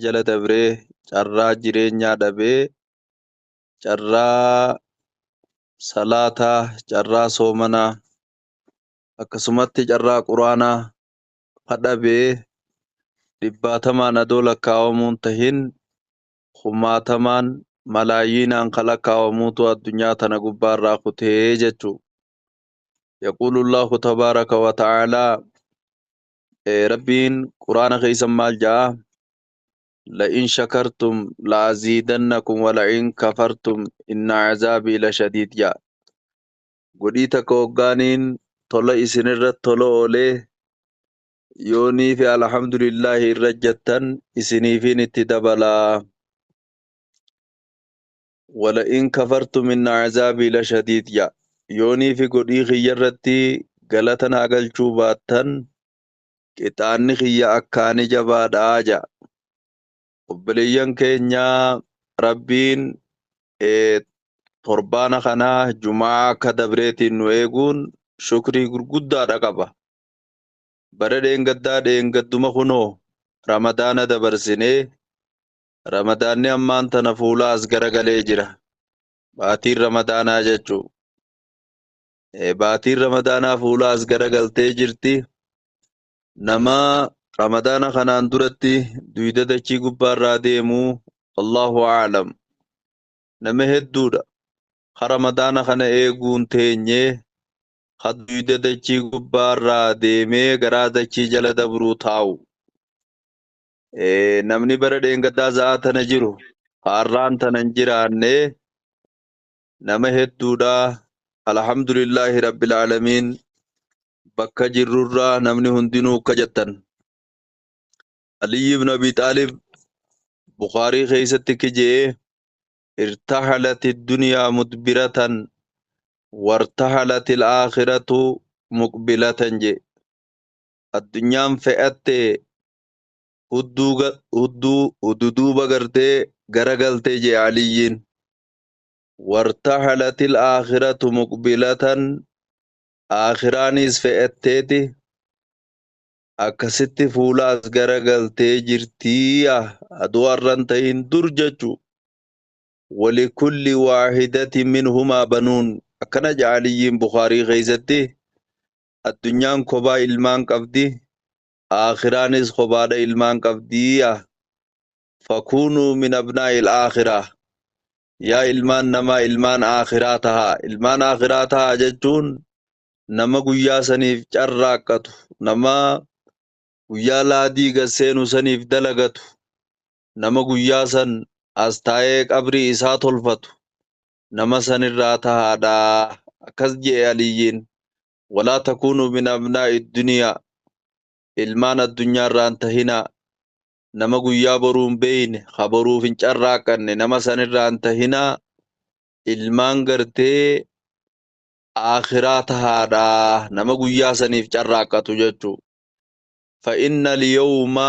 jala dabree carraa jireenyaa dhabee carraa salaataa, carraa soomanaa akkasumatti carraa quraanaa dhabee dhibbaatamaan adoo lakkaa'amuun tahin kumaatamaan malaayiinaan lakkaa'amuutu addunyaa tana gubbaarraa kutee jechuu. يقول الله تبارك وتعالى ربين قرآن خيسا مال جاء لئن شكرتم لأزيدنكم ولئن كفرتم إن عذابي لشديد جاء قديتا كوغانين طلع إسنرت طلع أوليه يوني في الحمد لله الرجتن إسني في نتدبلا ولئن كفرتم إن عذابي لشديد جاء يوني في قدي خيرتي غلطنا أقلچو باتن قطاني خيا أكاني جباد آجا وبليان كينيا ربين torbaana kana jumaa akka dabreetiin nu eeguun shukrii gurguddaadha qaba. Bara dheengadduma kunoo ramadaana dabarsinee ramadaanni ammaan tana fuula as garagalee jira. Baatiin ramadaanaa jechuu. Baatiin ramadaanaa fuula as garagaltee jirti. Nama ramadaana kanaan duratti duyda dachii gubbaarraa deemuu Allahu a'lam. Nama hedduudha. Ramadaana kana eeguun teenyee duyda dachii gubbaarraa deemee garaa dachii jala dabruu taa'u. Namni bara dheengaddaa za'aa tana jiru harraan tanan jiraanne nama hedduudha. Alhamdulillahi rabbil aalamiin bakka jirrurraa namni hundinuu akka jettan. Aliyyi ibn Abi Xaalib Bukaarii keessatti kijee ارتحلت الدنيا مدبرة وارتحلت الآخرة مقبلة جي الدنيا فئت هدو بغرتي غرغلتي جي عليين وارتحلت الآخرة مقبلة آخرانيس فئتتي أكست فولاس غرغلتي جرتيا أدوار رنتين درججو ولكل واحدة منهما بنون أكنا جعليين بخاري غيزتي الدنيا كوبا إلمان قفدي آخرانيس كوبا إلمان قفدي فكونوا من أبناء الآخرة يا إلمان نما إلمان آخراتها إلمان آخراتها جتون نما قويا سنيف جراكتو نما قويا لادي غسينو سنيف دلغتو نما قويا سن astaa'ee qabrii isaa tolfatu nama sanirraa tahaadha. Akkas jee Aliyyiin walaa takuunuu min abnaa'i duniyaa ilmaan addunyaarraan tahinaa. Nama guyyaa boruun beeyne haboruuf hin carraaqanne nama sanirraan tahinaa. Ilmaan gartee aakhiraa tahaadha nama guyyaa saniif carraaqatu jechuu. fa inna liyawma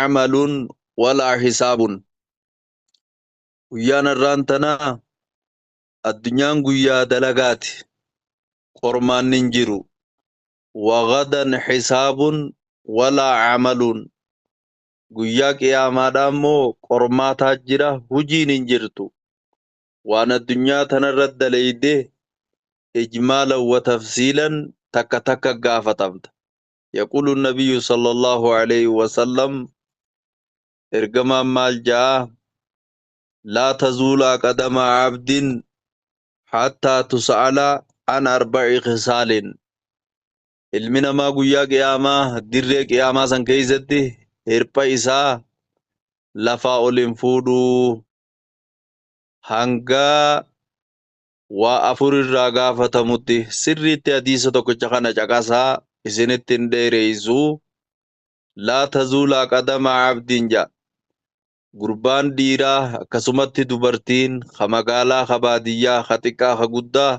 amalun walaa hisaabun. Guyyaan irraan tanaa addunyaan guyyaa dalagaati qormaan hin jiru. Wagadan hisaabun walaa camalun. Guyyaa qiyaamaadhaa immoo qormaataa jira hujiin hin jirtu. Waan addunyaa tanarratti dalaydee ijmaalan wa tafsiilan takka takka gaafatamta. Yaquulu nabiyyu sallallahu alayhi wa sallam ergamaan maal jaa لا تزول قدم عبد حتى تسأل عن 4 خصال. ilmi namaa guyyaa qiyaamaa dirree qiyaamaa san keessatti hirpha isaa lafaa ol hin fuudhuu hanga waa 4 irraa gaafatamutti. Sirriitti hadiisa tokkicha kana caqasaa isinitti hin dheereessu. laa tazuulaa qadama abdiin jaa gurbaan dhiiraa akkasumatti dubartiin ka magaalaa ka baadiyyaa ka xiqqaa ka guddaa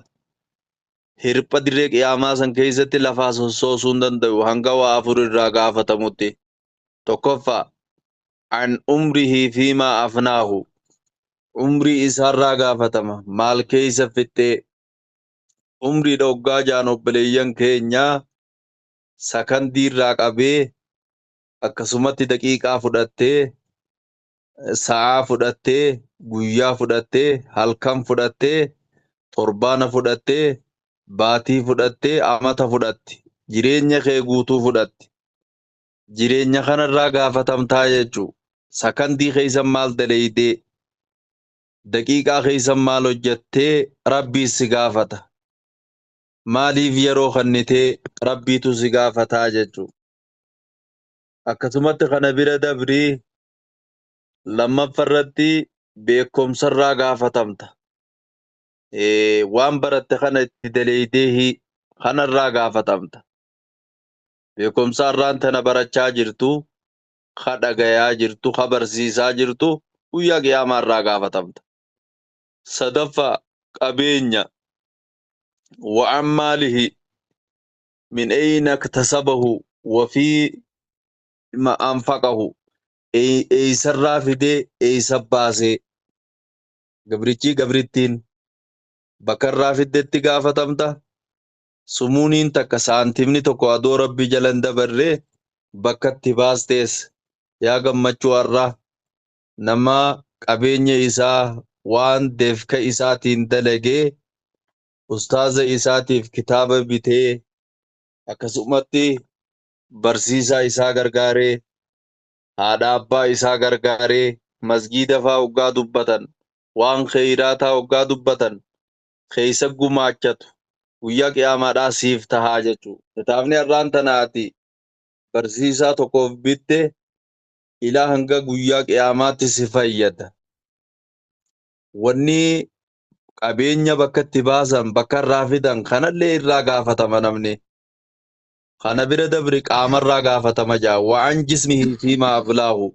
hirpha dirree qiyaamaa san keessatti lafaa sossoosuu hin danda'u hanga waa 4 irraa gaafatamutti. Tokkoffaa an umrihi fiimaa afnaahu. Umrii isaarraa gaafatama maal keessa fixxee. Umrii dhoggaa jaan obboleeyyan keenyaa sakandii irraa qabee akkasumatti daqiiqaa fudhattee sa'aa fudhattee, guyyaa fudhattee, halkan fudhattee, torbaana fudhattee, baatii fudhattee, amata fudhatti. Jireenya kee guutuu fudhatti. Jireenya kanarraa gaafatamtaa jechuu. Sakandii keeysan maal daleeydee, daqiiqaa keeysan maal hojjattee rabbii si gaafata. Maaliif yeroo kannitee rabbiitu si gaafataa jechuu. Akkasumatti kana bira dabrii lammaffarratti beekumsarraa gaafatamta. Waan baratte kana itti daleeydee kanarraa gaafatamta. Beekumsarraan tana barachaa jirtu, ka dhagayaa jirtu, ka barsiisaa jirtu guyyaa qiyaamaarraa gaafatamta. Sadaffaa qabeenya وعن ماله من أين اكتسبه وفي ما أنفقه أي سرافده أي سباسه قبرتي قبرتين بكر رافده اتقافة تمتا سمونين تكا سانتمني تكو أدو ربي جلن دبره بكت تباستيس يا قمچو الرا نما قبيني إسا وان دفك إساتين دلگه ustaaza isaatiif kitaaba bitee akkasumatti barsiisaa isaa gargaaree haadha abbaa isaa gargaaree masgiida faa hoggaa dubbatan waan kheyiraataa hoggaa dubbatan keeysa gumaachatu guyyaa qiyaamaadhaa siif tahaa jechuu. Kitaabni har'aan tanaati barsiisaa tokkoof bitte ilaa hanga guyyaa qiyaamaatti si fayyada. Wanni qabeenya bakka itti baasan bakka irraa fidan kanallee irraa gaafatama namni. Kana bira dabri qaamarraa gaafatama jaa waan jismihi fiimaa aflaahu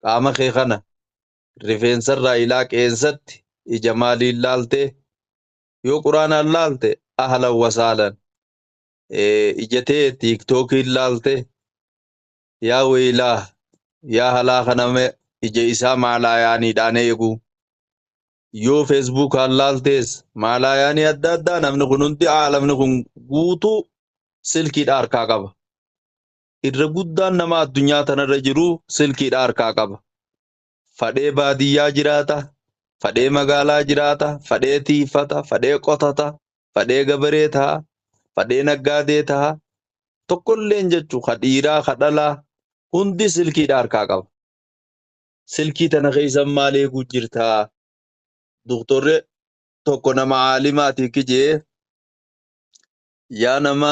qaama kee kana rifeensarraa ilaa qeensatti ija maaliin laalte yoo quraanaan laalte ahlan wasaalan ija tee tiiktookiin laalte yaa weylaa yaa halaa kaname ija isaa maalaayaaniidhaan eegu yoo feesbuukaan laaltees maalaayaanii adda addaa namni kun hundi aalamni kun guutuu silkiidha harkaa qaba. Irra guddaan nama addunyaa tanarra jiru silkiidha harkaa qaba. Fadhee baadiyyaa jiraata, fadhee magaalaa jiraata, fadhee tiifata, fadhee qotata, fadhee gabaree ta'a, fadhee naggaadee ta'a. Tokkolleen jechuu kadhiiraa kadhalaa hundi silkiidha harkaa qaba. Silkii tana keessan maal eeguu jirtaa? Doktorre tokko nama aalimaati kijee yaa nama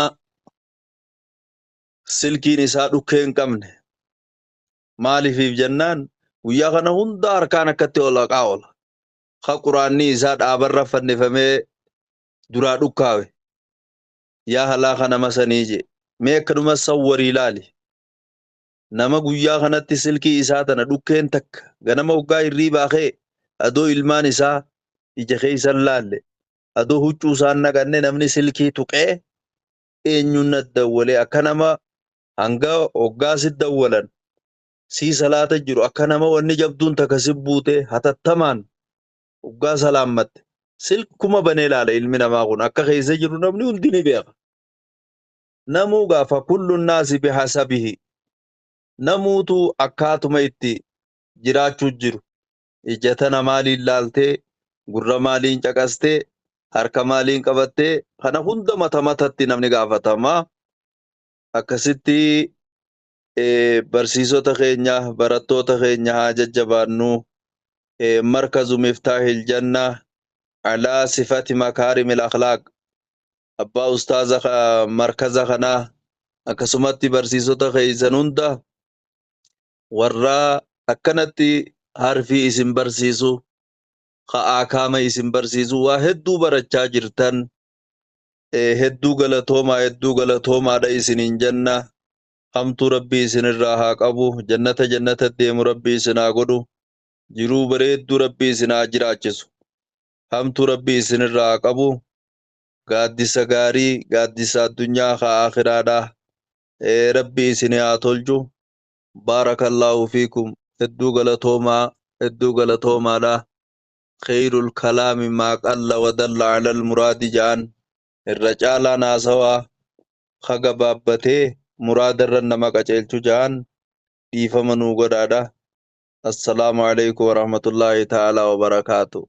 silkiin isaa dhukkee hin qabne maalifiif jennaan guyyaa kana hunda harkaan akkatti olaqaa ola. Ka quraanni isaa dhaabarra fannifamee duraa dhukkaawe yaa halaa kana masanii je mee akkanuma sawwarii ilaali. Nama guyyaa kanatti silkii isaa tana dhukkeen takka ganama hoggaa hirriibaa kee adoo ilmaan isaa ija keeysan laalle adoo huccuu isaan naqanne namni silkii tuqee eenyuun dawwalee akka nama hanga hoggaasit dawwalan sii salaata jiru akka nama wanni jabduun takka si buute hatattamaan hoggaa salaammatte silkuma banee laala ilmi namaa kun akka keessa jiru namni hundi ni beeka. Namuu gaafa kullu naasi bihasabihi namuutu akkaatuma itti jiraachuu jiru. Ija tana maaliin laaltee gurra maaliin caqastee harka maaliin qabattee kana hunda mata matatti namni gaafatama. Akkasitti barsiisota keenya barattoota keenya haa jajjabaannu. Markazu Miftaahil Jannaa alaa sifati makaarimil akhlaaq abbaa ustaaza markaza kanaa akkasumatti barsiisota keeysan hunda warra akkanatti harfii isin barsiisu ka'aa kaama isin barsiisu waa hedduu barachaa jirtan hedduu galatoomaadha isiniin jenna. Hamtuu rabbii isinirraa haa qabu, jannata deemu rabbii isin haa godhu, jiruu bareedduu rabbii isin haa jiraachisu. Hamtuu rabbii isinirraa haa qabu, gaaddisa gaarii gaaddisa addunyaa haa akhiraadha rabbii isin haa tolchu. Baarakallaahu fiikum. hedduu galatoomaadha. Khayrul kalaami maa qalla wadalla alal muraadi ja'an irra caalaa naasawaa ka gabaabbatee muraadarra nama qaceelchu ja'an dhiifama nuu godhaadha. السلام عليكم ورحمة الله تعالى وبركاته.